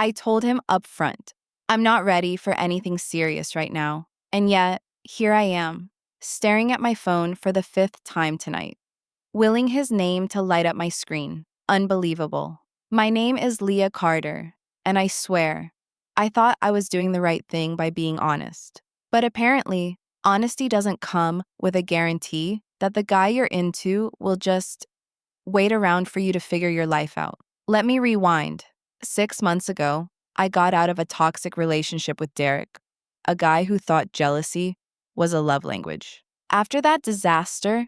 I told him up front, I'm not ready for anything serious right now. And yet, here I am, staring at my phone for the fifth time tonight, willing his name to light up my screen. Unbelievable. My name is Leah Carter, and I swear, I thought I was doing the right thing by being honest. But apparently, honesty doesn't come with a guarantee that the guy you're into will just wait around for you to figure your life out. Let me rewind. 6 months ago, I got out of a toxic relationship with Derek, a guy who thought jealousy was a love language. After that disaster,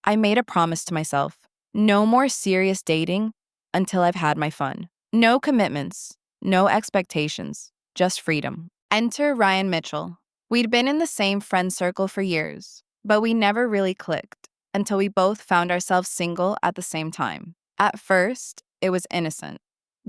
I made a promise to myself. No more serious dating until I've had my fun. No commitments, no expectations, just freedom. Enter Ryan Mitchell. We'd been in the same friend circle for years, but we never really clicked until we both found ourselves single at the same time. At first, it was innocent,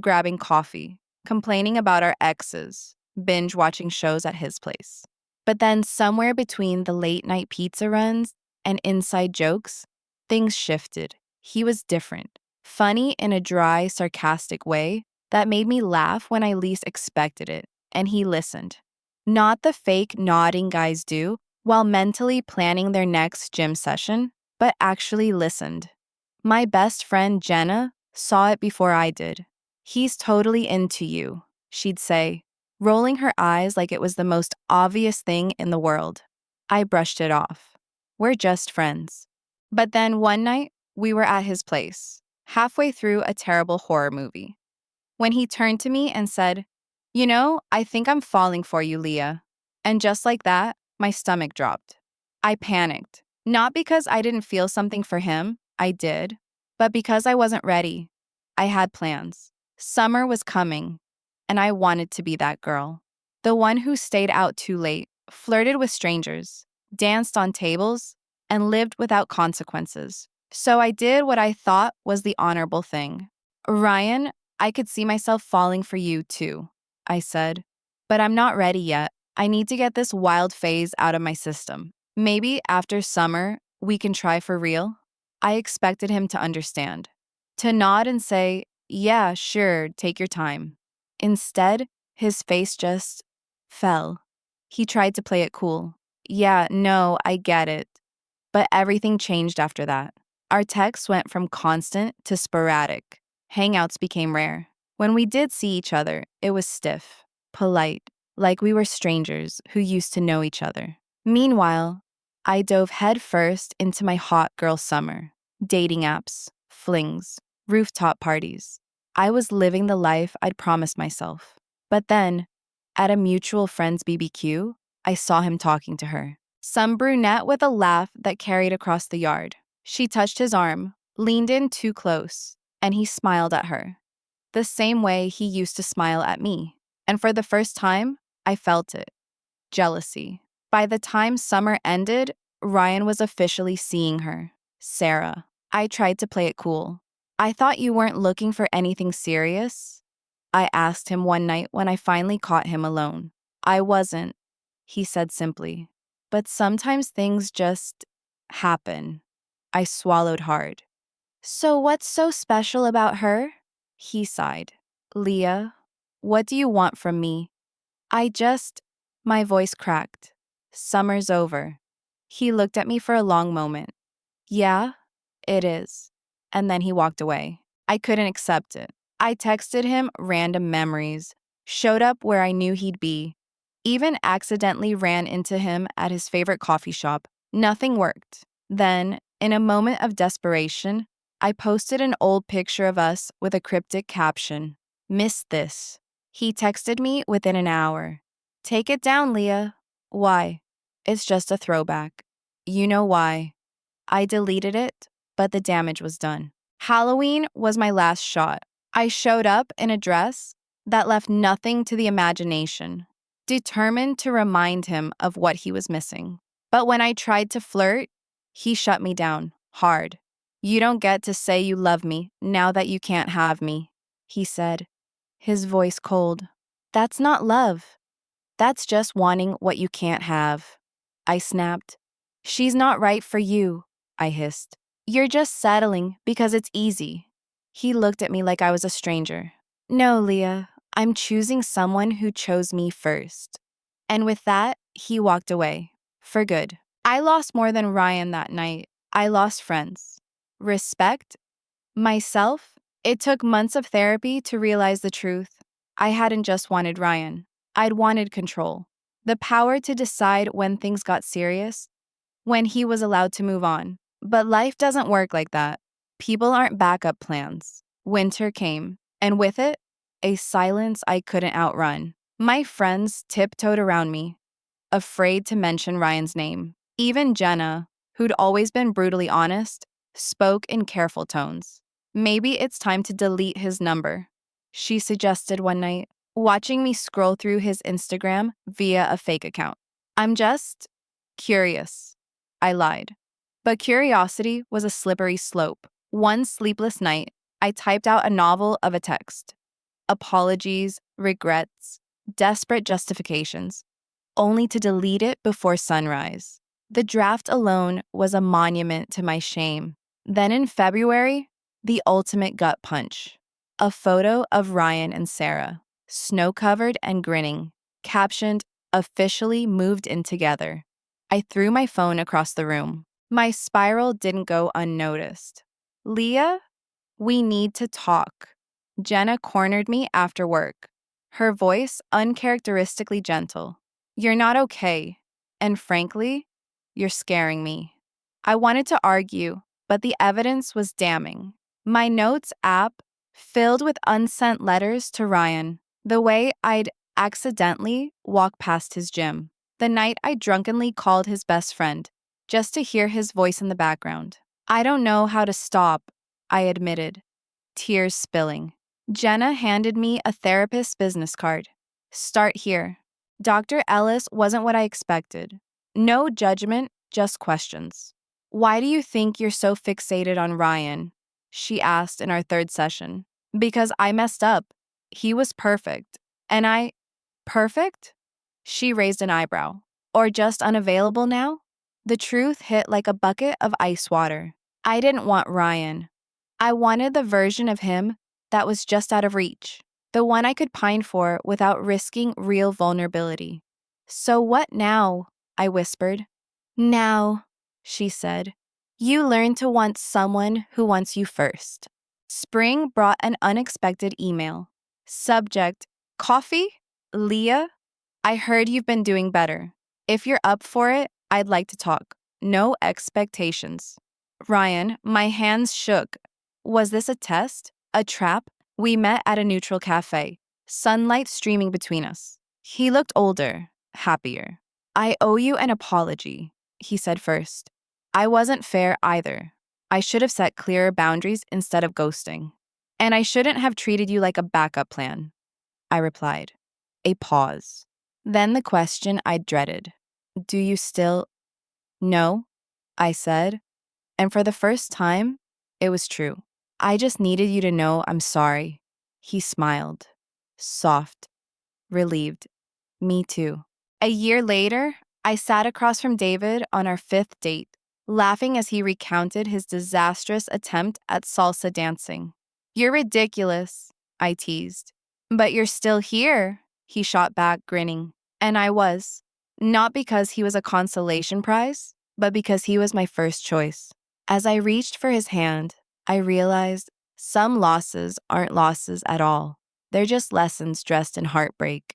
grabbing coffee, complaining about our exes, binge watching shows at his place. But then somewhere between the late night pizza runs and inside jokes, things shifted. He was different, funny in a dry, sarcastic way that made me laugh when I least expected it, and he listened. Not the fake nodding guys do while mentally planning their next gym session, but actually listened. My best friend Jenna saw it before I did. He's totally into you, she'd say, rolling her eyes like it was the most obvious thing in the world. I brushed it off. We're just friends. But then one night, we were at his place, halfway through a terrible horror movie, when he turned to me and said, "You know, I think I'm falling for you, Leah." And just like that, my stomach dropped. I panicked, not because I didn't feel something for him, I did, but because I wasn't ready. I had plans. Summer was coming, and I wanted to be that girl. The one who stayed out too late, flirted with strangers, danced on tables, and lived without consequences. So I did what I thought was the honorable thing. "Ryan, I could see myself falling for you too," I said. "But I'm not ready yet. I need to get this wild phase out of my system. Maybe after summer, we can try for real." I expected him to understand, to nod and say, "Yeah, sure, take your time." Instead, his face just fell. He tried to play it cool. "Yeah, no, I get it." But everything changed after that. Our texts went from constant to sporadic. Hangouts became rare. When we did see each other, it was stiff, polite, like we were strangers who used to know each other. Meanwhile, I dove headfirst into my hot girl summer. Dating apps, flings, rooftop parties. I was living the life I'd promised myself. But then, at a mutual friend's BBQ, I saw him talking to her. Some brunette with a laugh that carried across the yard. She touched his arm, leaned in too close, and he smiled at her, the same way he used to smile at me. And for the first time, I felt it. Jealousy. By the time summer ended, Ryan was officially seeing her. "Sarah." I tried to play it cool. "I thought you weren't looking for anything serious?" I asked him one night when I finally caught him alone. "I wasn't," he said simply. "But sometimes things just happen." I swallowed hard. "So what's so special about her?" He sighed. "Leah, what do you want from me?" I just, my voice cracked. "Summer's over." He looked at me for a long moment. "Yeah, it is." And then he walked away. I couldn't accept it. I texted him random memories, showed up where I knew he'd be, even accidentally ran into him at his favorite coffee shop. Nothing worked. Then, in a moment of desperation, I posted an old picture of us with a cryptic caption, "Missed this." He texted me within an hour. "Take it down, Leah." "Why?" "It's just a throwback." "You know why." I deleted it, but the damage was done. Halloween was my last shot. I showed up in a dress that left nothing to the imagination, determined to remind him of what he was missing. But when I tried to flirt, he shut me down, hard. "You don't get to say you love me now that you can't have me," he said, his voice cold. "That's not love. That's just wanting what you can't have." I snapped. "She's not right for you," I hissed. "You're just settling because it's easy." He looked at me like I was a stranger. "No, Leah, I'm choosing someone who chose me first. And with that, he walked away. For good. I lost more than Ryan that night. I lost friends. Respect. Myself. It took months of therapy to realize the truth. I hadn't just wanted Ryan. I'd wanted control. The power to decide when things got serious, when he was allowed to move on. But life doesn't work like that. People aren't backup plans. Winter came, and with it, a silence I couldn't outrun. My friends tiptoed around me, afraid to mention Ryan's name. Even Jenna, who'd always been brutally honest, spoke in careful tones. Maybe it's time to delete his number, she suggested one night, watching me scroll through his Instagram via a fake account. I'm just curious, I lied. But curiosity was a slippery slope. One sleepless night, I typed out a novel of a text. Apologies, regrets, desperate justifications, only to delete it before sunrise. The draft alone was a monument to my shame. Then in February, the ultimate gut punch. A photo of Ryan and Sarah, snow-covered and grinning, captioned, "Officially moved in together." I threw my phone across the room. My spiral didn't go unnoticed. "Leah, we need to talk." Jenna cornered me after work, her voice uncharacteristically gentle. "You're not okay, and frankly, you're scaring me." I wanted to argue, but the evidence was damning. My notes app filled with unsent letters to Ryan, the way I'd accidentally walk past his gym, the night I drunkenly called his best friend, just to hear his voice in the background. I don't know how to stop, I admitted, tears spilling. Jenna handed me a therapist's business card. "Start here." Dr. Ellis wasn't what I expected. No judgment, just questions. "Why do you think you're so fixated on Ryan?" she asked in our third session. "Because I messed up. He was perfect. And I... Perfect?" She raised an eyebrow. "Or just unavailable now?" The truth hit like a bucket of ice water. I didn't want Ryan. I wanted the version of him that was just out of reach, the one I could pine for without risking real vulnerability. "So what now?" I whispered. "Now," she said, "you learn to want someone who wants you first." Spring brought an unexpected email. Subject: "Coffee? Leah? I heard you've been doing better. If you're up for it, I'd like to talk. No expectations." Ryan, my hands shook. Was this a test? A trap? We met at a neutral cafe, sunlight streaming between us. He looked older, happier. "I owe you an apology," he said first. "I wasn't fair either. I should have set clearer boundaries instead of ghosting. And I shouldn't have treated you like a backup plan," I replied. A pause. Then the question I dreaded. "Do you still..." "No," I said. And for the first time, it was true. "I just needed you to know I'm sorry." He smiled. Soft. Relieved. Me too. A year later, I sat across from David on our fifth date, laughing as he recounted his disastrous attempt at salsa dancing. "You're ridiculous," I teased. "But you're still here," he shot back, grinning. And I was. Not because he was a consolation prize, but because he was my first choice. As I reached for his hand, I realized some losses aren't losses at all. They're just lessons dressed in heartbreak.